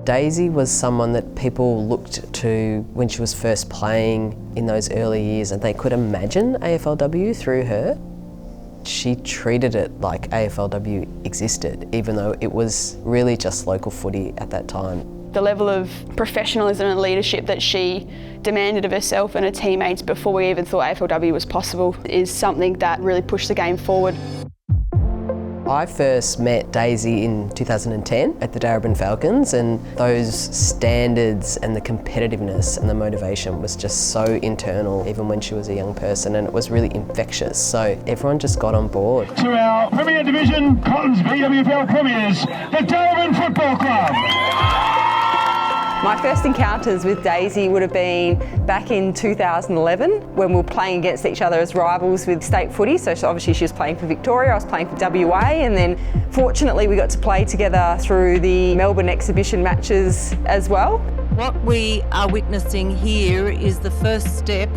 Daisy was someone that people looked to when she was first playing in those early years, and they could imagine AFLW through her. She treated it like AFLW existed, even though it was really just local footy at that time. The level of professionalism and leadership that she demanded of herself and her teammates before we even thought AFLW was possible is something that really pushed the game forward. I first met Daisy in 2010 at the Darebin Falcons, and those standards and the competitiveness and the motivation was just so internal, even when she was a young person, and it was really infectious. So everyone just got on board. To our Premier Division, Cottons BWFL Premiers, the Darebin Football Club. My first encounters with Daisy would have been back in 2011 when we were playing against each other as rivals with state footy. So obviously she was playing for Victoria, I was playing for WA, and then fortunately we got to play together through the Melbourne exhibition matches as well. What we are witnessing here is the first step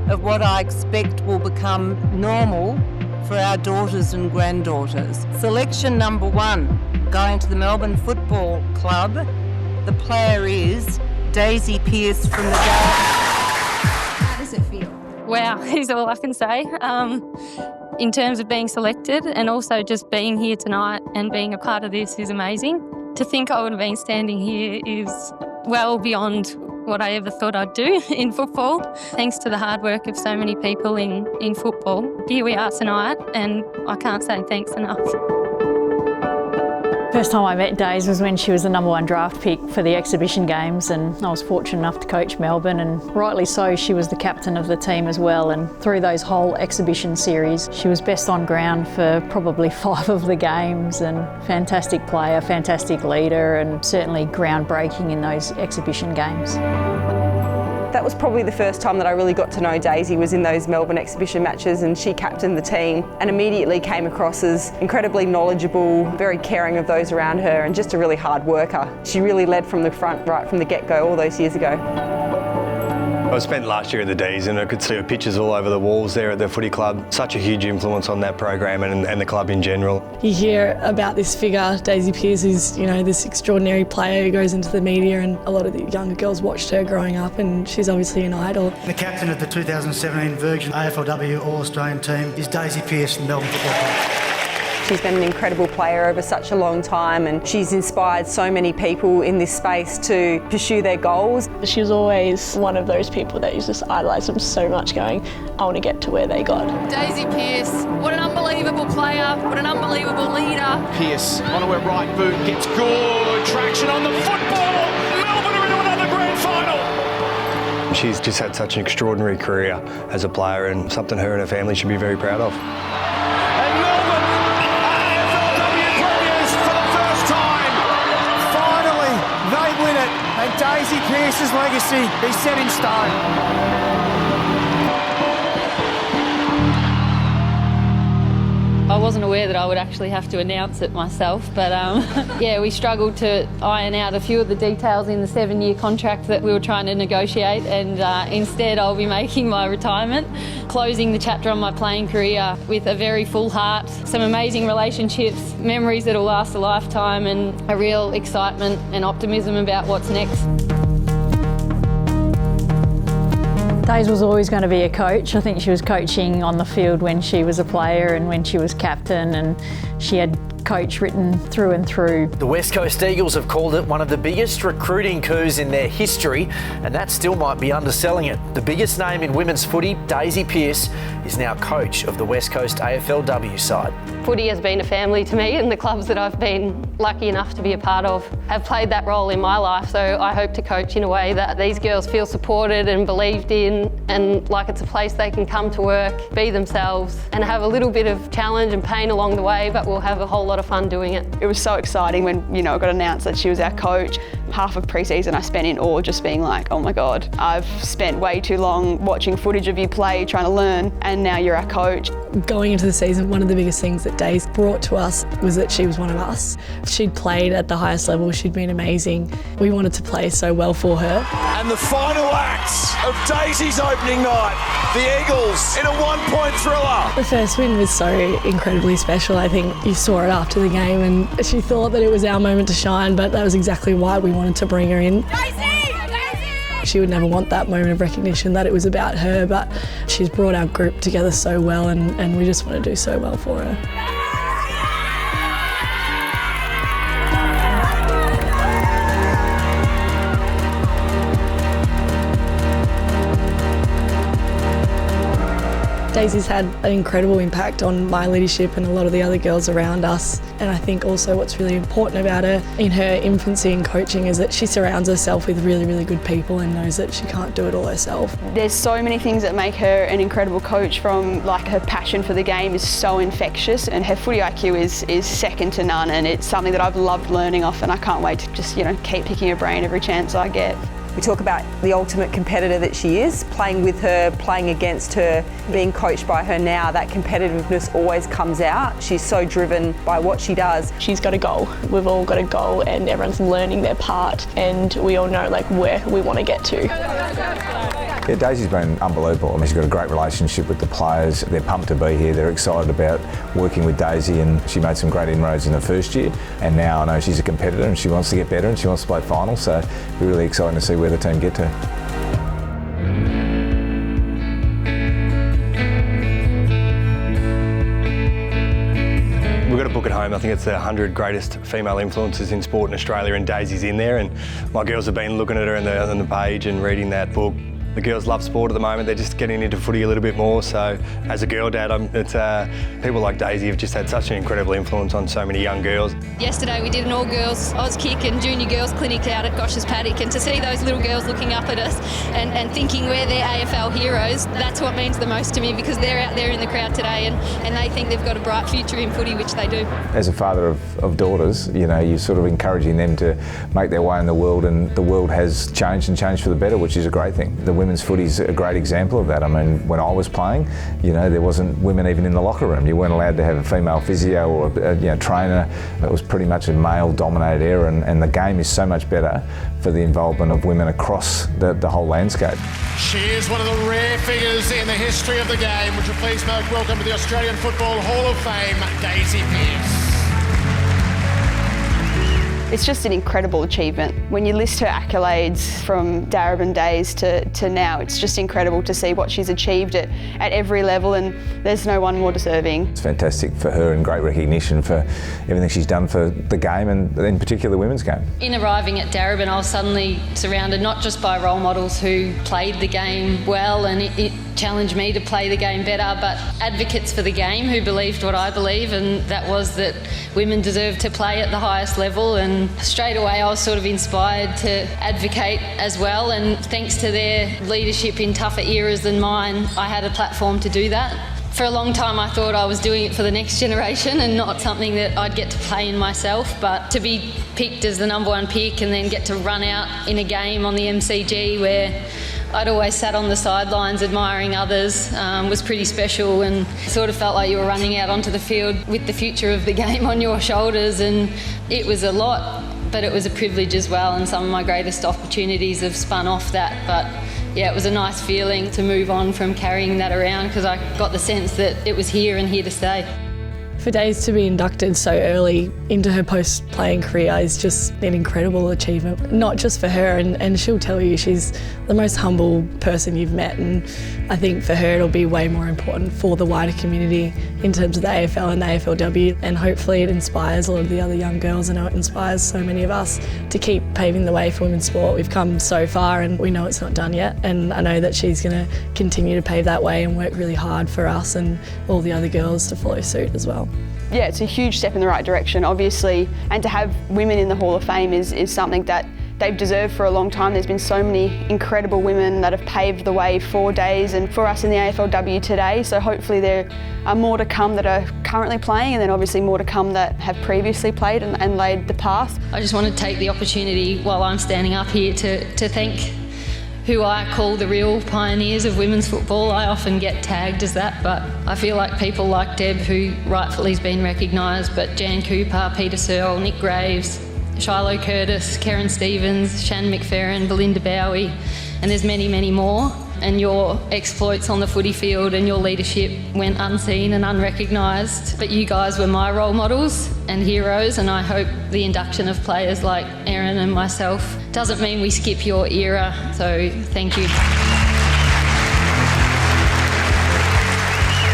of what I expect will become normal for our daughters and granddaughters. Selection number 1, going to the Melbourne Football Club. The player is Daisy Pearce from the How does it feel? Wow, is all I can say. In terms of being selected and also just being here tonight and being a part of this is amazing. To think I would have been standing here is well beyond what I ever thought I'd do in football. Thanks to the hard work of so many people in football. Here we are tonight and I can't say thanks enough. First time I met Daisy was when she was the #1 draft pick for the exhibition games, and I was fortunate enough to coach Melbourne, and rightly so, she was the captain of the team as well, and through those whole exhibition series she was best on ground for probably 5 of the games, and fantastic player, fantastic leader, and certainly groundbreaking in those exhibition games. That was probably the first time that I really got to know Daisy, was in those Melbourne exhibition matches, and she captained the team and immediately came across as incredibly knowledgeable, very caring of those around her, and just a really hard worker. She really led from the front right from the get-go all those years ago. I spent last year at the D's and I could see her pictures all over the walls there at the footy club. Such a huge influence on that program and the club in general. You hear about this figure, Daisy Pearce, who's this extraordinary player who goes into the media, and a lot of the younger girls watched her growing up, and she's obviously an idol. The captain of the 2017 Virgin AFLW All-Australian team is Daisy Pearce from Melbourne Football Club. She's been an incredible player over such a long time, and she's inspired so many people in this space to pursue their goals. She was always one of those people that you just idolise them so much, going, I want to get to where they got. Daisy Pearce, what an unbelievable player, what an unbelievable leader. Pearce onto her right boot, gets good traction on the football. Melbourne are into another grand final. She's just had such an extraordinary career as a player, and something her and her family should be very proud of. And Daisy Pearce's legacy is set in stone. I wasn't aware that I would actually have to announce it myself, but yeah, we struggled to iron out a few of the details in the 7-year contract that we were trying to negotiate, and instead I'll be making my retirement, closing the chapter on my playing career with a very full heart, some amazing relationships, memories that will last a lifetime, and a real excitement and optimism about what's next. Daisy was always going to be a coach. I think she was coaching on the field when she was a player and when she was captain, and she had coach written through and through. The West Coast Eagles have called it one of the biggest recruiting coups in their history, and that still might be underselling it. The biggest name in women's footy, Daisy Pearce, is now coach of the West Coast AFLW side. Footy has been a family to me, and the clubs that I've been lucky enough to be a part of have played that role in my life, so I hope to coach in a way that these girls feel supported and believed in, and like it's a place they can come to work, be themselves, and have a little bit of challenge and pain along the way, but we'll have a whole lot of fun doing it. It was so exciting when, it got announced that she was our coach. Half of pre-season I spent in awe, just being like, oh my God, I've spent way too long watching footage of you play, trying to learn, and now you're our coach. Going into the season, one of the biggest things that Daisy brought to us was that she was one of us. She'd played at the highest level, she'd been amazing. We wanted to play so well for her. And the final acts of Daisy's opening night, the Eagles in a 1-point thriller. The first win was so incredibly special. I think you saw it after the game, and she thought that it was our moment to shine, but that was exactly why we wanted to bring her in. She would never want that moment of recognition that it was about her, but she's brought our group together so well, and we just want to do so well for her. Daisy's had an incredible impact on my leadership and a lot of the other girls around us. And I think also what's really important about her in her infancy and coaching is that she surrounds herself with really, really good people and knows that she can't do it all herself. There's so many things that make her an incredible coach, from like her passion for the game is so infectious, and her footy IQ is second to none, and it's something that I've loved learning off, and I can't wait to just, keep picking her brain every chance I get. We talk about the ultimate competitor that she is, playing with her, playing against her, being coached by her now. That competitiveness always comes out. She's so driven by what she does. She's got a goal. We've all got a goal, and everyone's learning their part, and we all know where we want to get to. Yeah, Daisy's been unbelievable. She's got a great relationship with the players. They're pumped to be here. They're excited about working with Daisy, and she made some great inroads in the first year. And now I know she's a competitor and she wants to get better and she wants to play finals. So it'll be really exciting to see where the team get to. We've got a book at home. I think it's the 100 greatest female influences in sport in Australia, and Daisy's in there. And my girls have been looking at her on the page and reading that book. The girls love sport at the moment. They're just getting into footy a little bit more. So as a girl dad, people like Daisy have just had such an incredible influence on so many young girls. Yesterday we did an all-girls Auskick and junior girls clinic out at Gosh's Paddock, and to see those little girls looking up at us and thinking we're their AFL heroes, that's what means the most to me, because they're out there in the crowd today and they think they've got a bright future in footy, which they do. As a father of daughters, you're sort of encouraging them to make their way in the world, and the world has changed for the better, which is a great thing. The women's footy is a great example of that. I mean, when I was playing, there wasn't women even in the locker room. You weren't allowed to have a female physio or a trainer. It was pretty much a male-dominated era, and the game is so much better for the involvement of women across the whole landscape. She is one of the rare figures in the history of the game. Would you please welcome to the Australian Football Hall of Fame, Daisy Pearce. It's just an incredible achievement. When you list her accolades from Darebin days to now, it's just incredible to see what she's achieved at every level, and there's no one more deserving. It's fantastic for her and great recognition for everything she's done for the game, and in particular the women's game. In arriving at Darebin, I was suddenly surrounded not just by role models who played the game well, and it challenged me to play the game better, but advocates for the game who believed what I believe, and that was that women deserve to play at the highest level. And straight away I was sort of inspired to advocate as well, and thanks to their leadership in tougher eras than mine, I had a platform to do that. For a long time I thought I was doing it for the next generation and not something that I'd get to play in myself, but to be picked as the #1 pick and then get to run out in a game on the MCG where I'd always sat on the sidelines admiring others was pretty special, and sort of felt like you were running out onto the field with the future of the game on your shoulders, and it was a lot, but it was a privilege as well, and some of my greatest opportunities have spun off that. But yeah, it was a nice feeling to move on from carrying that around, because I got the sense that it was here and here to stay. For Daisy to be inducted so early into her post-playing career is just an incredible achievement, not just for her, and she'll tell you she's the most humble person you've met, and I think for her it'll be way more important for the wider community in terms of the AFL and the AFLW, and hopefully it inspires a lot of the other young girls. I know it inspires so many of us to keep paving the way for women's sport. We've come so far and we know it's not done yet, and I know that she's going to continue to pave that way and work really hard for us and all the other girls to follow suit as well. Yeah, it's a huge step in the right direction, obviously, and to have women in the Hall of Fame is something that they've deserved for a long time. There's been so many incredible women that have paved the way for Daisy and for us in the AFLW today, so hopefully there are more to come that are currently playing, and then obviously more to come that have previously played and laid the path. I just want to take the opportunity while I'm standing up here to thank who I call the real pioneers of women's football. I often get tagged as that, but I feel like people like Deb, who rightfully has been recognised, but Jan Cooper, Peter Searle, Nick Graves, Shiloh Curtis, Karen Stevens, Shan McFerrin, Belinda Bowie, and there's many, many more. and your exploits on the footy field and your leadership went unseen and unrecognised. But you guys were my role models and heroes, and I hope the induction of players like Erin and myself doesn't mean we skip your era. So thank you.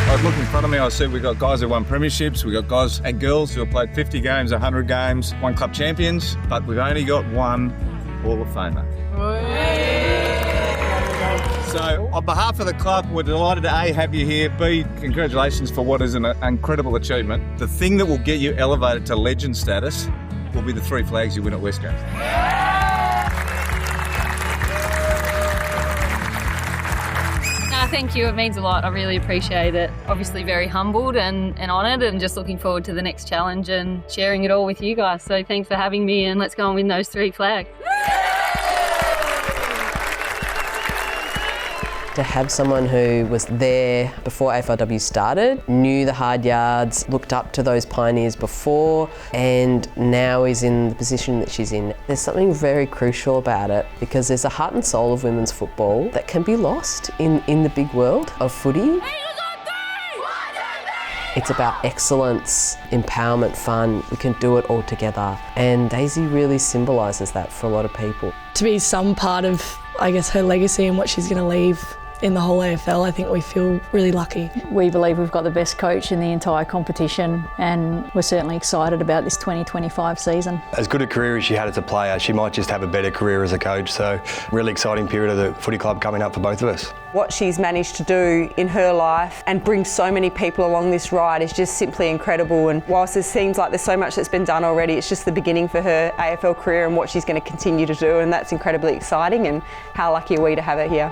I look in front of me, I see we've got guys who won premierships, we've got guys and girls who have played 50 games, 100 games, won club champions, but we've only got one Hall of Famer. So on behalf of the club, we're delighted to A, have you here, B, congratulations for what is an incredible achievement. The thing that will get you elevated to legend status will be the 3 flags you win at West Coast. Thank you, it means a lot. I really appreciate it. Obviously very humbled and honoured, and just looking forward to the next challenge and sharing it all with you guys. So thanks for having me, and let's go and win those 3 flags. To have someone who was there before AFLW started, knew the hard yards, looked up to those pioneers before, and now is in the position that she's in. There's something very crucial about it, because there's a heart and soul of women's football that can be lost in the big world of footy. It's about excellence, empowerment, fun. We can do it all together. And Daisy really symbolises that for a lot of people. To be some part of, I guess, her legacy and what she's going to leave in the whole AFL, I think we feel really lucky. We believe we've got the best coach in the entire competition, and we're certainly excited about this 2025 season. As good a career as she had as a player, she might just have a better career as a coach. So really exciting period of the footy club coming up for both of us. What she's managed to do in her life and bring so many people along this ride is just simply incredible. And whilst it seems like there's so much that's been done already, it's just the beginning for her AFL career and what she's going to continue to do, and that's incredibly exciting, and how lucky are we to have her here.